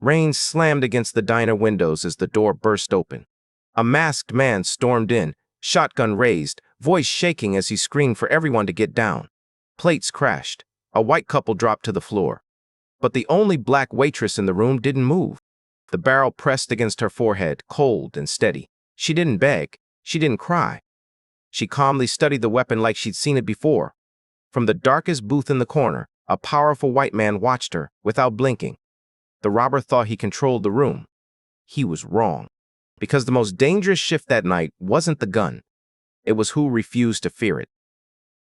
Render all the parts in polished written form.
Rain slammed against the diner windows as the door burst open. A masked man stormed in, shotgun raised, voice shaking as he screamed for everyone to get down. Plates crashed. A white couple dropped to the floor. But the only black waitress in the room didn't move. The barrel pressed against her forehead, cold and steady. She didn't beg. She didn't cry. She calmly studied the weapon like she'd seen it before. From the darkest booth in the corner, a powerful white man watched her without blinking. The robber thought he controlled the room. He was wrong. Because the most dangerous shift that night wasn't the gun. It was who refused to fear it.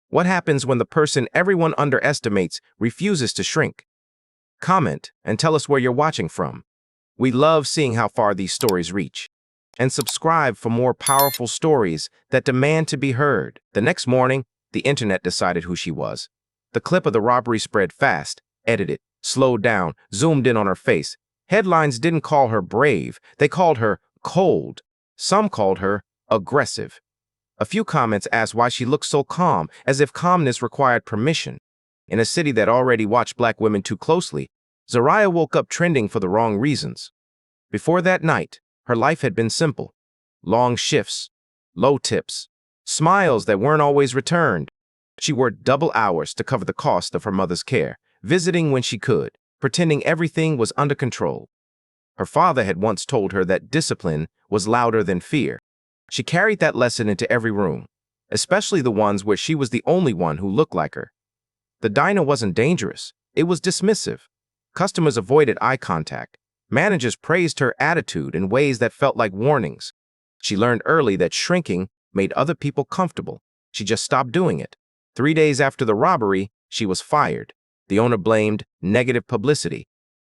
What happens when the person everyone underestimates refuses to shrink? Comment and tell us where you're watching from. We love seeing how far these stories reach. And subscribe for more powerful stories that demand to be heard. The next morning, the internet decided who she was. The clip of the robbery spread fast, edited, slowed down, zoomed in on her face. Headlines didn't call her brave, they called her cold. Some called her aggressive. A few comments asked why she looked so calm, as if calmness required permission. In a city that already watched black women too closely, Zariah woke up trending for the wrong reasons. Before that night, her life had been simple. Long shifts, low tips, smiles that weren't always returned. She worked double hours to cover the cost of her mother's care, visiting when she could, pretending everything was under control. Her father had once told her that discipline was louder than fear. She carried that lesson into every room, especially the ones where she was the only one who looked like her. The diner wasn't dangerous. It was dismissive. Customers avoided eye contact. Managers praised her attitude in ways that felt like warnings. She learned early that shrinking made other people comfortable. She just stopped doing it. 3 days after the robbery, she was fired. The owner blamed negative publicity,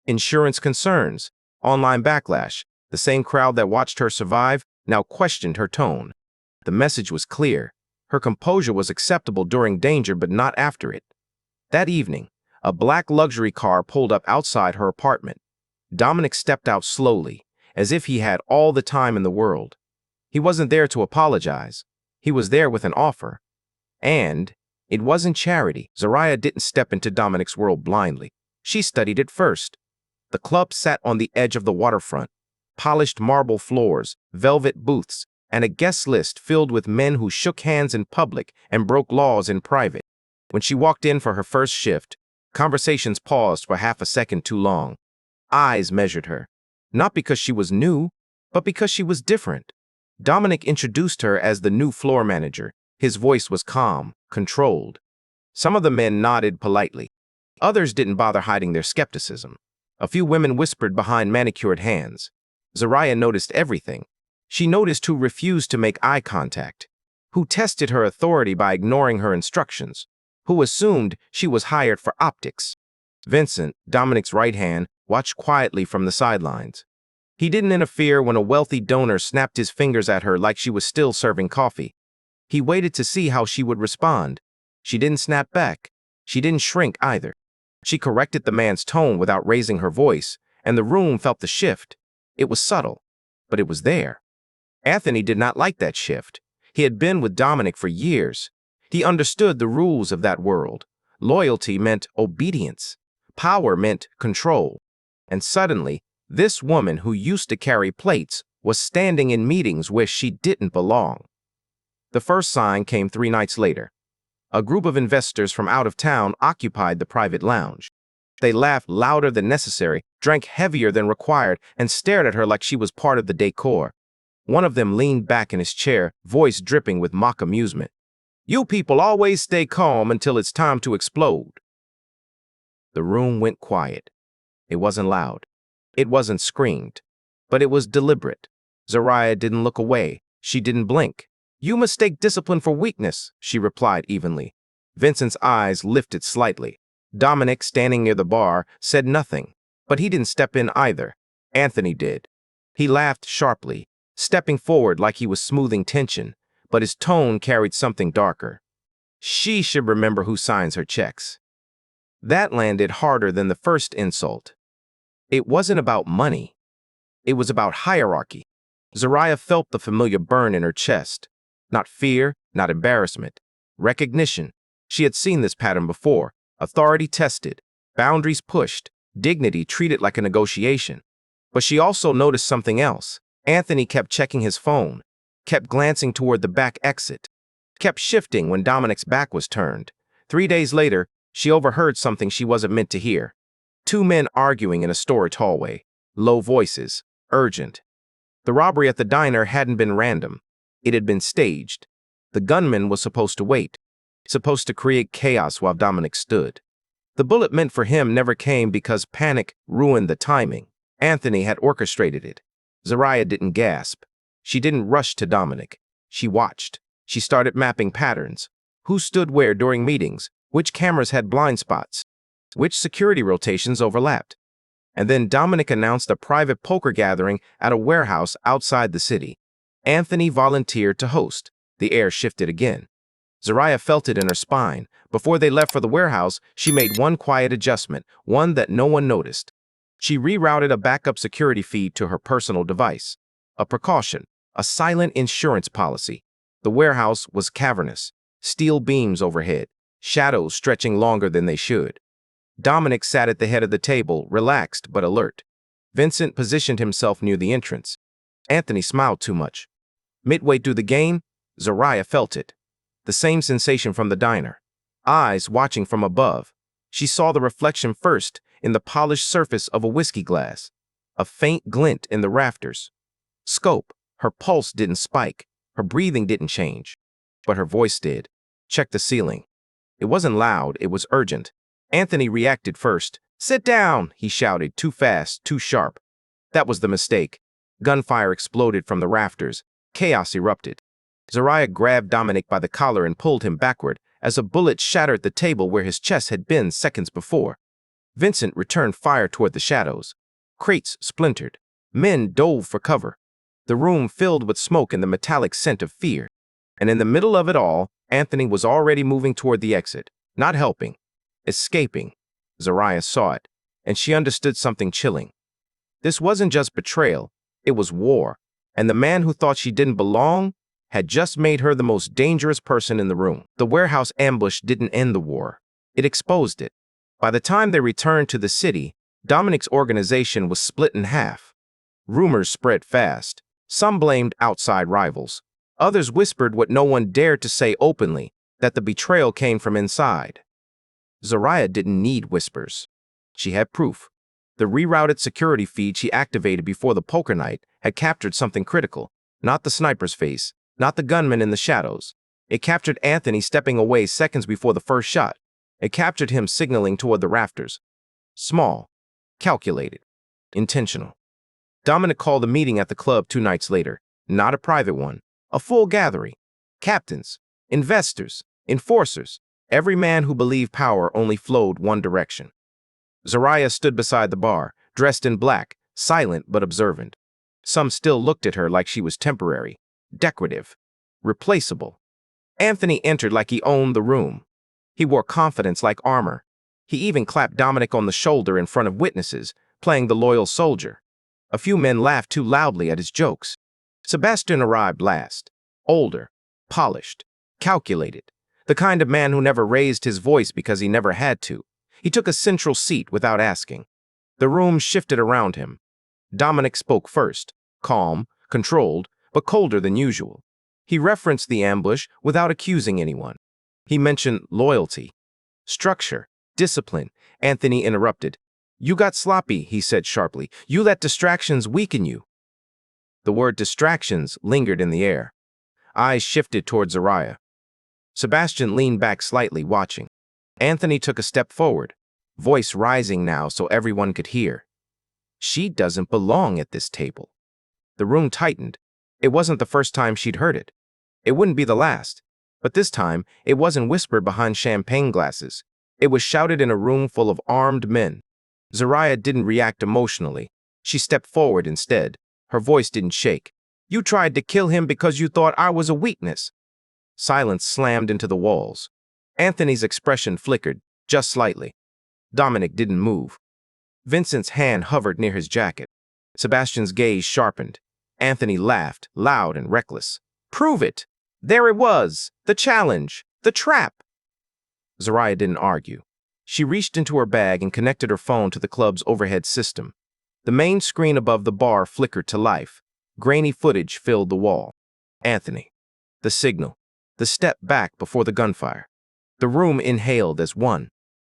insurance concerns, online backlash. The same crowd that watched her survive now questioned her tone. The message was clear. Her composure was acceptable during danger, but not after it. That evening, a black luxury car pulled up outside her apartment. Dominic stepped out slowly, as if he had all the time in the world. He wasn't there to apologize. He was there with an offer. And it wasn't charity. Zariah didn't step into Dominic's world blindly. She studied it first. The club sat on the edge of the waterfront. Polished marble floors, velvet booths, and a guest list filled with men who shook hands in public and broke laws in private. When she walked in for her first shift, conversations paused for half a second too long. Eyes measured her, not because she was new, but because she was different. Dominic introduced her as the new floor manager. His voice was calm, controlled. Some of the men nodded politely. Others didn't bother hiding their skepticism. A few women whispered behind manicured hands. Zariah noticed everything. She noticed who refused to make eye contact, who tested her authority by ignoring her instructions, who assumed she was hired for optics. Vincent, Dominic's right hand, watched quietly from the sidelines. He didn't interfere when a wealthy donor snapped his fingers at her like she was still serving coffee. He waited to see how she would respond. She didn't snap back. She didn't shrink either. She corrected the man's tone without raising her voice, and the room felt the shift. It was subtle, but it was there. Anthony did not like that shift. He had been with Dominic for years. He understood the rules of that world. Loyalty meant obedience. Power meant control. And suddenly, this woman who used to carry plates was standing in meetings where she didn't belong. The first sign came 3 nights later. A group of investors from out of town occupied the private lounge. They laughed louder than necessary, drank heavier than required, and stared at her like she was part of the decor. One of them leaned back in his chair, voice dripping with mock amusement. "You people always stay calm until it's time to explode." The room went quiet. It wasn't loud. It wasn't screamed. But it was deliberate. Zariah didn't look away. She didn't blink. "You mistake discipline for weakness," she replied evenly. Vincent's eyes lifted slightly. Dominic, standing near the bar, said nothing, but he didn't step in either. Anthony did. He laughed sharply, stepping forward like he was smoothing tension, but his tone carried something darker. She should remember who signs her checks. That landed harder than the first insult. It wasn't about money. It was about hierarchy. Zariah felt the familiar burn in her chest. Not fear, not embarrassment. Recognition. She had seen this pattern before. Authority tested, boundaries pushed, dignity treated like a negotiation. But she also noticed something else. Anthony kept checking his phone, kept glancing toward the back exit, kept shifting when Dominic's back was turned. 3 days later, she overheard something she wasn't meant to hear. Two men arguing in a storage hallway. Low voices. Urgent. The robbery at the diner hadn't been random. It had been staged. The gunman was supposed to wait, supposed to create chaos while Dominic stood. The bullet meant for him never came because panic ruined the timing. Anthony had orchestrated it. Zariah didn't gasp. She didn't rush to Dominic. She watched. She started mapping patterns. Who stood where during meetings? Which cameras had blind spots? Which security rotations overlapped? And then Dominic announced a private poker gathering at a warehouse outside the city. Anthony volunteered to host. The air shifted again. Zariah felt it in her spine. Before they left for the warehouse, she made one quiet adjustment, one that no one noticed. She rerouted a backup security feed to her personal device. A precaution, a silent insurance policy. The warehouse was cavernous, steel beams overhead, shadows stretching longer than they should. Dominic sat at the head of the table, relaxed but alert. Vincent positioned himself near the entrance. Anthony smiled too much. Midway through the game, Zariah felt it. The same sensation from the diner. Eyes watching from above. She saw the reflection first in the polished surface of a whiskey glass. A faint glint in the rafters. Scope. Her pulse didn't spike. Her breathing didn't change. But her voice did. Check the ceiling. It wasn't loud, it was urgent. Anthony reacted first. "Sit down," he shouted, too fast, too sharp. That was the mistake. Gunfire exploded from the rafters. Chaos erupted. Zariah grabbed Dominic by the collar and pulled him backward as a bullet shattered the table where his chest had been seconds before. Vincent returned fire toward the shadows. Crates splintered. Men dove for cover. The room filled with smoke and the metallic scent of fear. And in the middle of it all, Anthony was already moving toward the exit, not helping, escaping. Zariah saw it, and she understood something chilling. This wasn't just betrayal, it was war, and the man who thought she didn't belong had just made her the most dangerous person in the room. The warehouse ambush didn't end the war. It exposed it. By the time they returned to the city, Dominic's organization was split in half. Rumors spread fast. Some blamed outside rivals. Others whispered what no one dared to say openly, that the betrayal came from inside. Zariah didn't need whispers. She had proof. The rerouted security feed she activated before the poker night had captured something critical. Not the sniper's face, not the gunman in the shadows. It captured Anthony stepping away seconds before the first shot. It captured him signaling toward the rafters. Small, calculated, intentional. Dominic called a meeting at the club 2 nights later. Not a private one, a full gathering. Captains, investors, enforcers. Every man who believed power only flowed one direction. Zariah stood beside the bar, dressed in black, silent but observant. Some still looked at her like she was temporary, decorative, replaceable. Anthony entered like he owned the room. He wore confidence like armor. He even clapped Dominic on the shoulder in front of witnesses, playing the loyal soldier. A few men laughed too loudly at his jokes. Sebastian arrived last, older, polished, calculated, the kind of man who never raised his voice because he never had to. He took a central seat without asking. The room shifted around him. Dominic spoke first, calm, controlled, but colder than usual. He referenced the ambush without accusing anyone. He mentioned loyalty, structure, discipline. Anthony interrupted. "You got sloppy," he said sharply. "You let distractions weaken you." The word distractions lingered in the air. Eyes shifted toward Zariah. Sebastian leaned back slightly, watching. Anthony took a step forward, voice rising now so everyone could hear. "She doesn't belong at this table." The room tightened. It wasn't the first time she'd heard it. It wouldn't be the last. But this time, it wasn't whispered behind champagne glasses. It was shouted in a room full of armed men. Zariah didn't react emotionally. She stepped forward instead. Her voice didn't shake. "You tried to kill him because you thought I was a weakness." Silence slammed into the walls. Anthony's expression flickered, just slightly. Dominic didn't move. Vincent's hand hovered near his jacket. Sebastian's gaze sharpened. Anthony laughed, loud and reckless. "Prove it! There it was! The challenge! The trap!" Zariah didn't argue. She reached into her bag and connected her phone to the club's overhead system. The main screen above the bar flickered to life. Grainy footage filled the wall. Anthony. The signal. The step back before the gunfire. The room inhaled as one.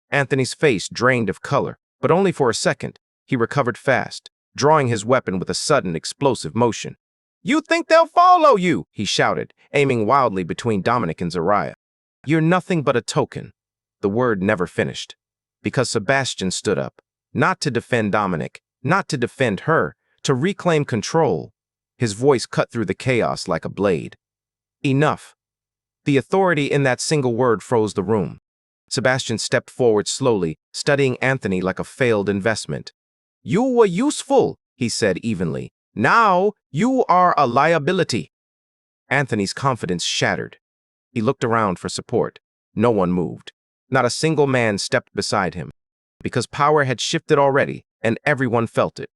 Anthony's face drained of color, but only for a second. He recovered fast, drawing his weapon with a sudden, explosive motion. "You think they'll follow you?" he shouted, aiming wildly between Dominic and Zariah. "You're nothing but a token." The word never finished, because Sebastian stood up, not to defend Dominic, not to defend her, to reclaim control. His voice cut through the chaos like a blade. "Enough." The authority in that single word froze the room. Sebastian stepped forward slowly, studying Anthony like a failed investment. "You were useful," he said evenly. "Now you are a liability." Anthony's confidence shattered. He looked around for support. No one moved. Not a single man stepped beside him, because power had shifted already, and everyone felt it.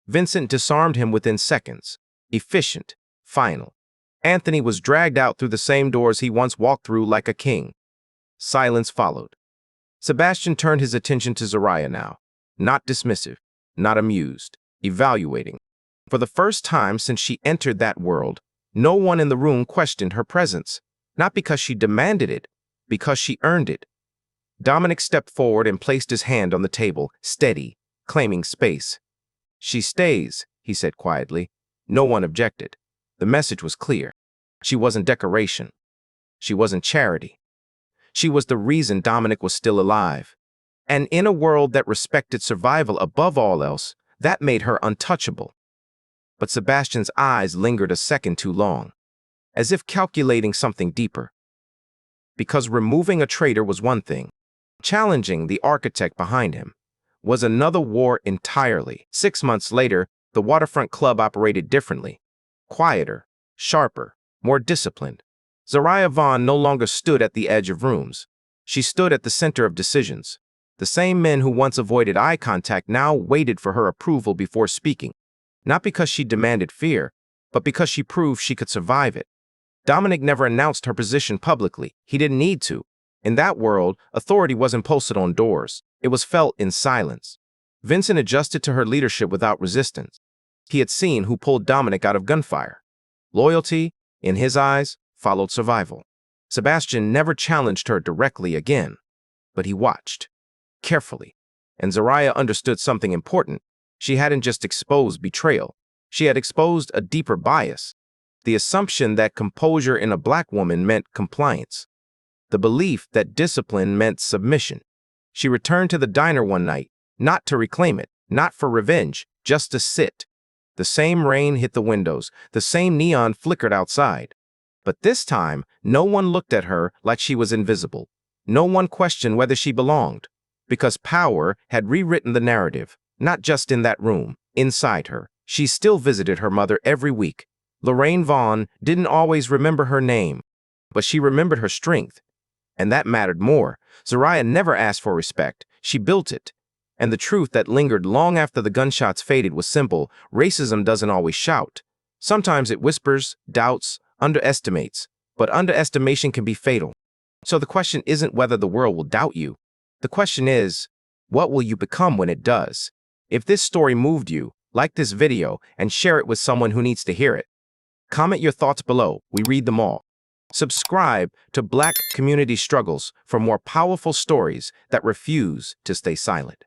Vincent disarmed him within seconds. Efficient. Final. Anthony was dragged out through the same doors he once walked through like a king. Silence followed. Sebastian turned his attention to Zariah now. Not dismissive, not amused, evaluating. For the first time since she entered that world, no one in the room questioned her presence, not because she demanded it, because she earned it. Dominic stepped forward and placed his hand on the table, steady, claiming space. "She stays," he said quietly. No one objected. The message was clear. She wasn't decoration. She wasn't charity. She was the reason Dominic was still alive. And in a world that respected survival above all else, that made her untouchable. But Sebastian's eyes lingered a second too long, as if calculating something deeper. Because removing a traitor was one thing. Challenging the architect behind him was another war entirely. 6 months later, the waterfront club operated differently. Quieter, sharper, more disciplined. Zariah Vaughn no longer stood at the edge of rooms. She stood at the center of decisions. The same men who once avoided eye contact now waited for her approval before speaking. Not because she demanded fear, but because she proved she could survive it. Dominic never announced her position publicly. He didn't need to. In that world, authority wasn't posted on doors. It was felt in silence. Vincent adjusted to her leadership without resistance. He had seen who pulled Dominic out of gunfire. Loyalty, in his eyes, followed survival. Sebastian never challenged her directly again, but he watched, carefully. And Zariah understood something important. She hadn't just exposed betrayal. She had exposed a deeper bias. The assumption that composure in a black woman meant compliance. The belief that discipline meant submission. She returned to the diner one night, not to reclaim it, not for revenge, just to sit. The same rain hit the windows, the same neon flickered outside. But this time, no one looked at her like she was invisible. No one questioned whether she belonged, because power had rewritten the narrative, not just in that room, inside her. She still visited her mother every week. Lorraine Vaughn didn't always remember her name, but she remembered her strength. And that mattered more. Zariah never asked for respect. She built it. And the truth that lingered long after the gunshots faded was simple. Racism doesn't always shout. Sometimes it whispers, doubts, underestimates. But underestimation can be fatal. So the question isn't whether the world will doubt you. The question is, what will you become when it does? If this story moved you, like this video and share it with someone who needs to hear it. Comment your thoughts below. We read them all. Subscribe to Black Community Struggles for more powerful stories that refuse to stay silent.